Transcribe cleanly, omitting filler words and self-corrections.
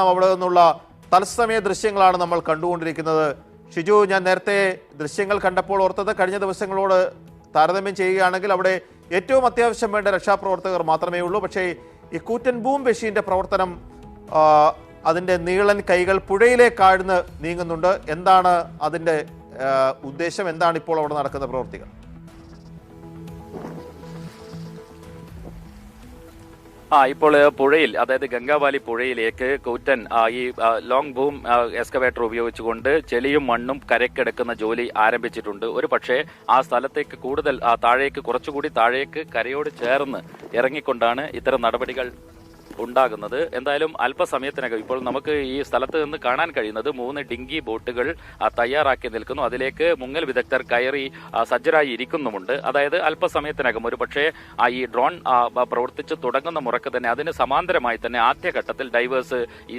അവിടെ നിന്നുള്ള തത്സമയ ദൃശ്യങ്ങളാണ് നമ്മൾ കണ്ടുകൊണ്ടിരിക്കുന്നത്. ഷിജു, ഞാൻ നേരത്തെ ദൃശ്യങ്ങൾ കണ്ടപ്പോൾ ഓർത്തത് കഴിഞ്ഞ ദിവസങ്ങളോട് താരതമ്യം ചെയ്യുകയാണെങ്കിൽ അവിടെ ഏറ്റവും അത്യാവശ്യം വേണ്ട രക്ഷാപ്രവർത്തകർ മാത്രമേ ഉള്ളൂ. പക്ഷേ ഈ കൂറ്റൻ ബൂം മെഷീന്റെ പ്രവർത്തനം, അതിന്റെ നീളൻ കൈകൾ പുഴയിലേക്ക് ആഴ്ന്ന് നീങ്ങുന്നുണ്ട്. എന്താണ് അതിന്റെ ഉദ്ദേശം? എന്താണ് ഇപ്പോൾ അവിടെ നടക്കുന്ന പ്രവൃത്തികൾ? ഇപ്പോൾ പുഴയിൽ, അതായത് ഗംഗാവാലി പുഴയിലേക്ക് കൂറ്റൻ ഈ ലോങ് ബൂം എക്സ്കവേറ്റർ ഉപയോഗിച്ചുകൊണ്ട് ചെളിയും മണ്ണും കരക്കെടുക്കുന്ന ജോലി ആരംഭിച്ചിട്ടുണ്ട്. ഒരു പക്ഷേ ആ സ്ഥലത്തേക്ക് കൂടുതൽ കുറച്ചുകൂടി താഴേക്ക് കരയോട് ചേർന്ന് ഇറങ്ങിക്കൊണ്ടാണ് ഇത്തരം നടപടികൾ ഉണ്ടാകുന്നത്. എന്തായാലും അല്പസമയത്തിനകം ഇപ്പോൾ നമുക്ക് ഈ സ്ഥലത്ത് നിന്ന് കാണാൻ കഴിയുന്നത് 3 ഡിങ്കി ബോട്ടുകൾ തയ്യാറാക്കി നിൽക്കുന്നു. അതിലേക്ക് മുങ്ങൽ വിദഗ്ധർ കയറി സജ്ജരായി ഇരിക്കുന്നുമുണ്ട്. അതായത് അല്പസമയത്തിനകം ഒരു പക്ഷേ ഈ ഡ്രോൺ പ്രവർത്തിച്ച് തുടങ്ങുന്ന മുറക്ക് തന്നെ അതിന് സമാന്തരമായി തന്നെ ആദ്യഘട്ടത്തിൽ ഡൈവേഴ്സ് ഈ